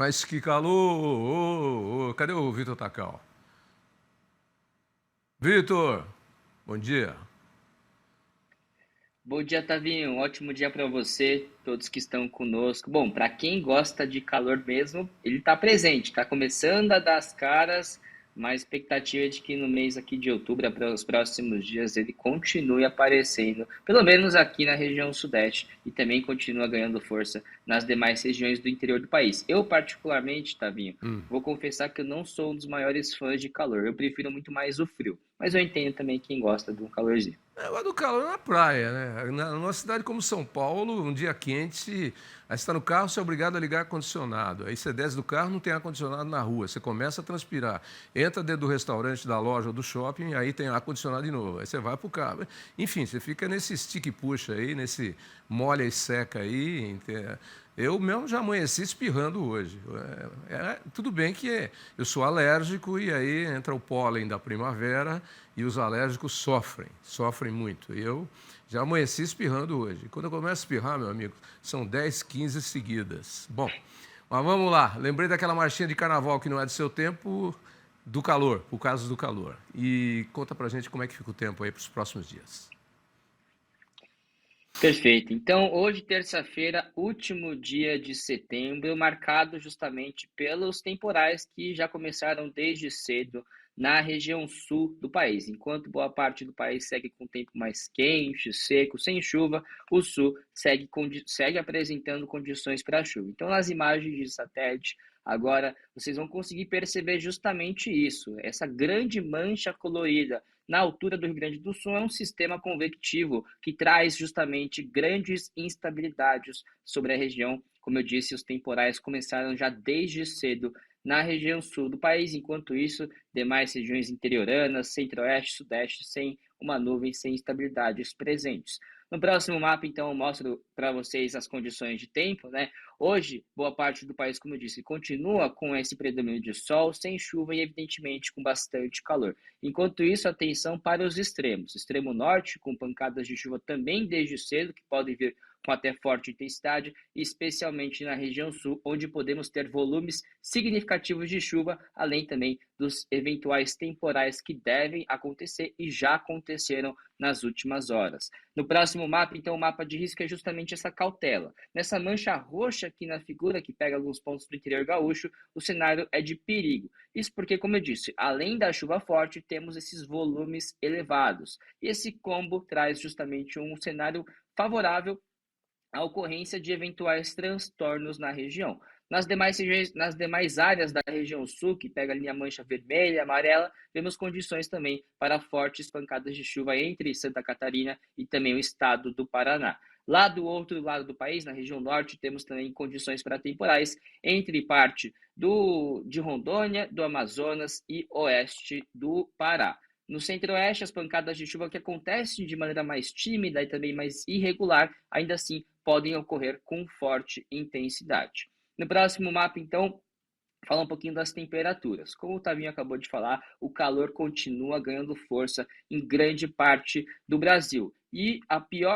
Mas que calor! Cadê o Vitor Tacal? Vitor, bom dia. Bom dia, Tavinho. Um ótimo dia para você, todos que estão conosco. Bom, para quem gosta de calor mesmo, ele está presente, está começando a dar as caras, mas a expectativa é de que no mês aqui de outubro, para os próximos dias, ele continue aparecendo, pelo menos aqui na região sudeste, e também continua ganhando força nas demais regiões do interior do país. Eu, particularmente, Tavinho, vou confessar que eu não sou um dos maiores fãs de calor, eu prefiro muito mais o frio, mas eu entendo também quem gosta de um calorzinho. Negócio do calor na praia, né? Numa cidade como São Paulo, um dia quente, aí você está no carro, você é obrigado a ligar ar-condicionado. Aí você desce do carro, não tem ar-condicionado na rua. Você começa a transpirar. Entra dentro do restaurante, da loja ou do shopping, aí tem ar-condicionado de novo. Aí você vai pro carro. Enfim, você fica nesse stick puxa aí, nesse molha e seca aí. Eu mesmo já amanheci espirrando hoje. Tudo bem que eu sou alérgico e aí entra o pólen da primavera e os alérgicos sofrem muito. Eu já amanheci espirrando hoje. Quando eu começo a espirrar, meu amigo, são 10, 15 seguidas. Bom, mas vamos lá. Lembrei daquela marchinha de carnaval que não é do seu tempo, do calor, por causa do calor. E conta pra gente como é que fica o tempo aí para os próximos dias. Perfeito. Então, hoje, terça-feira, último dia de setembro, marcado justamente pelos temporais que já começaram desde cedo na região sul do país. Enquanto boa parte do país segue com tempo mais quente, seco, sem chuva, o sul segue apresentando condições para chuva. Então, nas imagens de satélite, agora vocês vão conseguir perceber justamente isso, essa grande mancha colorida na altura do Rio Grande do Sul é um sistema convectivo que traz justamente grandes instabilidades sobre a região. Como eu disse, os temporais começaram já desde cedo na região sul do país, enquanto isso, demais regiões interioranas, centro-oeste, sudeste, sem uma nuvem, sem instabilidades presentes. No próximo mapa, então, eu mostro para vocês as condições de tempo, né? Hoje, boa parte do país, como eu disse, continua com esse predomínio de sol, sem chuva e, evidentemente, com bastante calor. Enquanto isso, atenção para os extremos. Extremo norte, com pancadas de chuva também desde cedo, que podem vir com até forte intensidade, especialmente na região sul, onde podemos ter volumes significativos de chuva, além também dos eventuais temporais que devem acontecer e já aconteceram nas últimas horas. No próximo mapa, então, o mapa de risco é justamente essa cautela. Nessa mancha roxa aqui na figura, que pega alguns pontos do interior gaúcho, o cenário é de perigo. Isso porque, como eu disse, além da chuva forte, temos esses volumes elevados. E esse combo traz justamente um cenário favorável à ocorrência de eventuais transtornos na região. Nas demais áreas da região sul, que pega a linha mancha vermelha e amarela, vemos condições também para fortes pancadas de chuva entre Santa Catarina e também o estado do Paraná. Lá do outro lado do país, na região norte, temos também condições para temporais entre parte de Rondônia, do Amazonas e oeste do Pará. No centro-oeste, as pancadas de chuva que acontecem de maneira mais tímida e também mais irregular, ainda assim podem ocorrer com forte intensidade. No próximo mapa, então, fala um pouquinho das temperaturas. Como o Tavinho acabou de falar, o calor continua ganhando força em grande parte do Brasil. E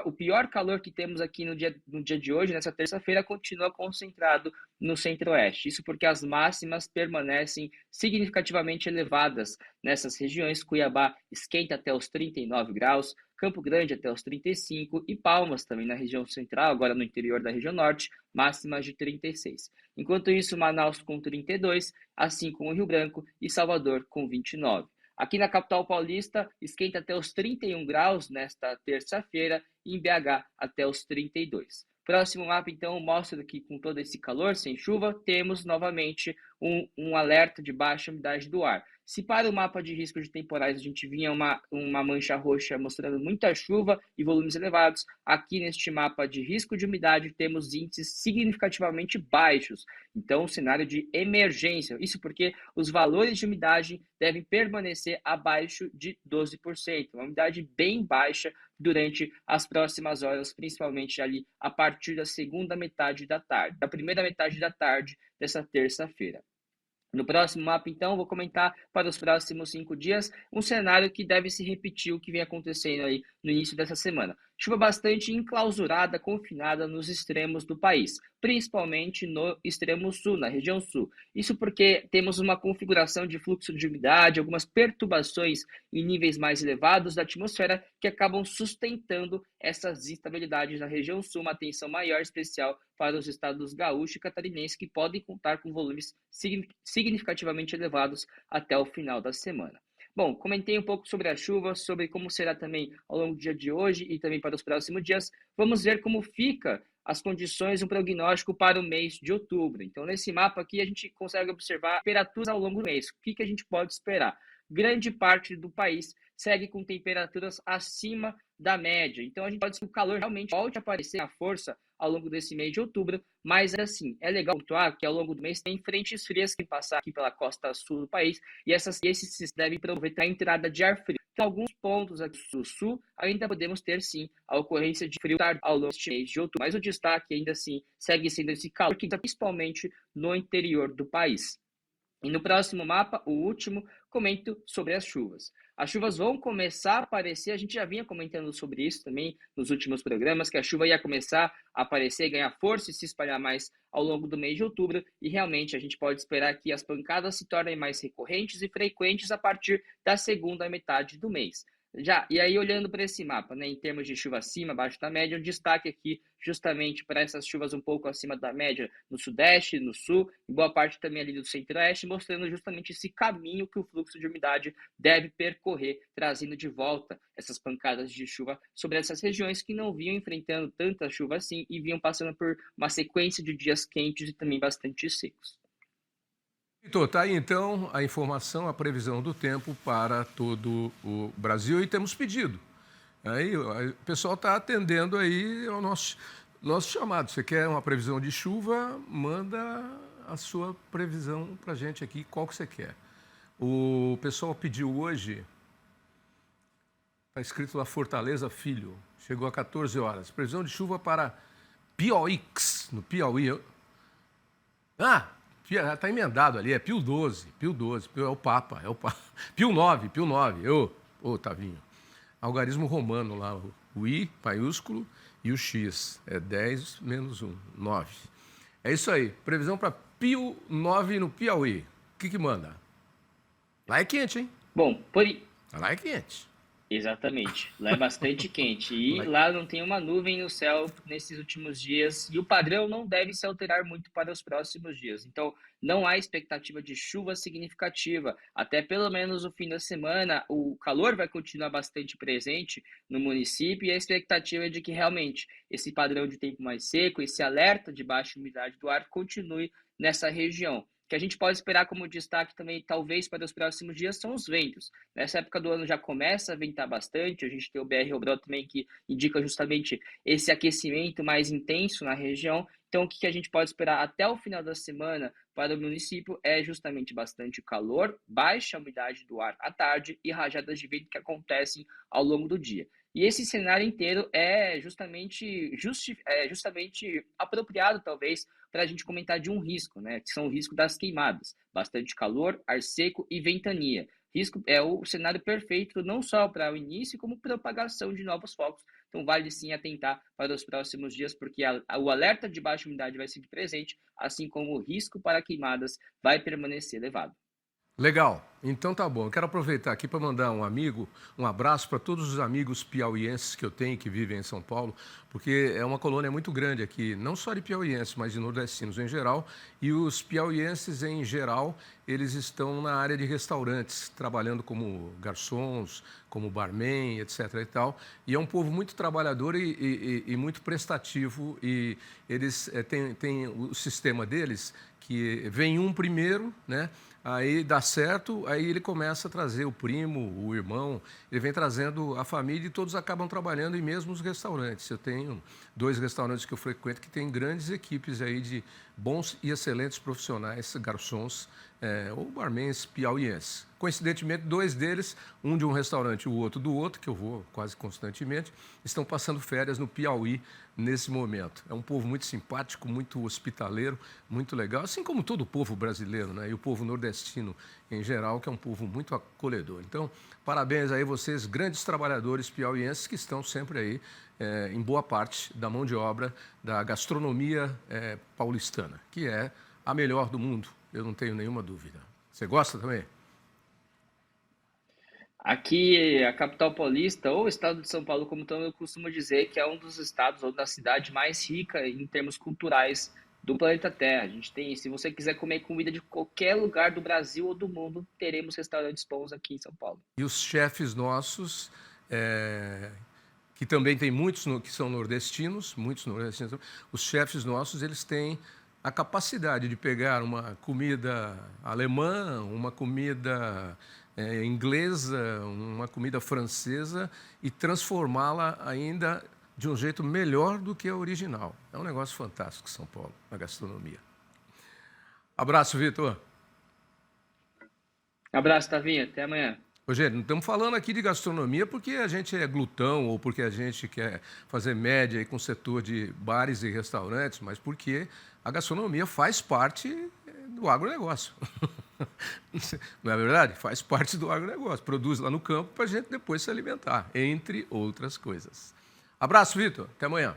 o pior calor que temos aqui no dia de hoje, nessa terça-feira, continua concentrado no centro-oeste. Isso porque as máximas permanecem significativamente elevadas nessas regiões. Cuiabá esquenta até os 39 graus, Campo Grande até os 35 e Palmas também na região central, agora no interior da região norte, máximas de 36. Enquanto isso, Manaus com 32, assim como Rio Branco e Salvador com 29. Aqui na capital paulista, esquenta até os 31 graus nesta terça-feira e em BH até os 32. Próximo mapa, então, mostra que com todo esse calor, sem chuva, temos novamente um alerta de baixa umidade do ar. Se para o mapa de risco de temporais a gente vinha uma mancha roxa mostrando muita chuva e volumes elevados, aqui neste mapa de risco de umidade temos índices significativamente baixos. Então, um cenário de emergência. Isso porque os valores de umidade devem permanecer abaixo de 12%. Uma umidade bem baixa durante as próximas horas, principalmente ali a partir da segunda metade da tarde, da primeira metade da tarde dessa terça-feira. No próximo mapa, então, vou comentar para os próximos 5 dias um cenário que deve se repetir o que vem acontecendo aí no início dessa semana. Chuva bastante enclausurada, confinada nos extremos do país, principalmente no extremo sul, na região sul. Isso porque temos uma configuração de fluxo de umidade, algumas perturbações em níveis mais elevados da atmosfera que acabam sustentando essas instabilidades na região sul, uma atenção maior especial para os estados gaúcho e catarinense que podem contar com volumes significativamente elevados até o final da semana. Bom, comentei um pouco sobre a chuva, sobre como será também ao longo do dia de hoje e também para os próximos dias. Vamos ver como fica as condições, um prognóstico para o mês de outubro. Então, nesse mapa aqui, a gente consegue observar temperaturas ao longo do mês. O que a gente pode esperar? Grande parte do país segue com temperaturas acima da média. Então, a gente pode que o calor realmente volte a aparecer à força ao longo desse mês de outubro, mas assim, é legal pontuar que ao longo do mês tem frentes frias que passam aqui pela costa sul do país e esses devem aproveitar a entrada de ar frio. Em alguns pontos aqui do sul, ainda podemos ter sim a ocorrência de frio tardio ao longo deste mês de outubro, mas o destaque ainda assim segue sendo esse calor que está principalmente no interior do país. E no próximo mapa, o último, comento sobre as chuvas. As chuvas vão começar a aparecer, a gente já vinha comentando sobre isso também nos últimos programas, que a chuva ia começar a aparecer, ganhar força e se espalhar mais ao longo do mês de outubro, e realmente a gente pode esperar que as pancadas se tornem mais recorrentes e frequentes a partir da segunda metade do mês. E aí olhando para esse mapa, né, em termos de chuva acima, abaixo da média, um destaque aqui justamente para essas chuvas um pouco acima da média no sudeste, no sul, e boa parte também ali do centro-oeste, mostrando justamente esse caminho que o fluxo de umidade deve percorrer, trazendo de volta essas pancadas de chuva sobre essas regiões que não vinham enfrentando tanta chuva assim e vinham passando por uma sequência de dias quentes e também bastante secos. Vitor, tá aí então a informação, a previsão do tempo para todo o Brasil e temos pedido. Aí o pessoal está atendendo aí ao nosso chamado. Você quer uma previsão de chuva? Manda a sua previsão para a gente aqui, qual que você quer. O pessoal pediu hoje, está escrito lá Fortaleza Filho, chegou a 14 horas. Previsão de chuva para Piauí, no Piauí. Está emendado ali, é Pio 12, é o Papa. Pio 9. Tavinho. Algarismo romano lá, o I, maiúsculo, e o X. É 10 menos 1, 9. É isso aí, previsão para Pio 9 no Piauí. O que manda? Lá é quente, hein? Bom, lá é quente. Exatamente, lá é bastante quente e lá não tem uma nuvem no céu nesses últimos dias e o padrão não deve se alterar muito para os próximos dias. Então, não há expectativa de chuva significativa. Até pelo menos o fim da semana, o calor vai continuar bastante presente no município e a expectativa é de que realmente esse padrão de tempo mais seco, esse alerta de baixa umidade do ar continue nessa região. O que a gente pode esperar como destaque também, talvez para os próximos dias, são os ventos. Nessa época do ano já começa a ventar bastante, a gente tem o BR Obrol também que indica justamente esse aquecimento mais intenso na região. Então, o que a gente pode esperar até o final da semana para o município é justamente bastante calor, baixa umidade do ar à tarde e rajadas de vento que acontecem ao longo do dia. E esse cenário inteiro é justamente apropriado, talvez, para a gente comentar de um risco, né? Que são o risco das queimadas. Bastante calor, ar seco e ventania. Risco é o cenário perfeito não só para o início, como propagação de novos focos. Então, vale sim atentar para os próximos dias, porque o alerta de baixa umidade vai seguir presente, assim como o risco para queimadas vai permanecer elevado. Legal, então tá bom. Eu quero aproveitar aqui para mandar um abraço para todos os amigos piauienses que eu tenho que vivem em São Paulo, porque é uma colônia muito grande aqui, não só de piauienses, mas de nordestinos em geral. E os piauienses em geral, eles estão na área de restaurantes, trabalhando como garçons, como barman, etc. e tal. E é um povo muito trabalhador e muito prestativo. E eles têm o sistema deles que vem um primeiro, né? Aí dá certo, aí ele começa a trazer o primo, o irmão, ele vem trazendo a família e todos acabam trabalhando em mesmos restaurantes. Eu tenho 2 restaurantes que eu frequento que têm grandes equipes aí de bons e excelentes profissionais, garçons ou barmans piauienses. Coincidentemente, 2 deles, um de um restaurante e o outro do outro, que eu vou quase constantemente, estão passando férias no Piauí nesse momento. É um povo muito simpático, muito hospitaleiro, muito legal, assim como todo o povo brasileiro, né? E o povo nordestino em geral, que é um povo muito acolhedor. Então, parabéns aí vocês, grandes trabalhadores piauienses que estão sempre aí em boa parte da mão de obra da gastronomia paulistana, que é a melhor do mundo, eu não tenho nenhuma dúvida. Você gosta também? Aqui, a capital paulista, ou o estado de São Paulo, como eu costumo dizer, que é um dos estados ou da cidade mais rica em termos culturais do planeta Terra. A gente tem, se você quiser comer comida de qualquer lugar do Brasil ou do mundo, teremos restaurantes bons aqui em São Paulo. E os chefes nossos, que também tem muitos que são nordestinos, os chefes nossos, eles têm a capacidade de pegar uma comida alemã, uma comida inglesa, uma comida francesa e transformá-la ainda de um jeito melhor do que a original. É um negócio fantástico, São Paulo, na gastronomia. Abraço, Vitor. Abraço, Tavinha. Até amanhã. Rogério, não estamos falando aqui de gastronomia porque a gente é glutão ou porque a gente quer fazer média aí com o setor de bares e restaurantes, mas porque a gastronomia faz parte do agronegócio. Não é verdade? Faz parte do agronegócio. Produz lá no campo para a gente depois se alimentar, entre outras coisas. Abraço, Vitor. Até amanhã.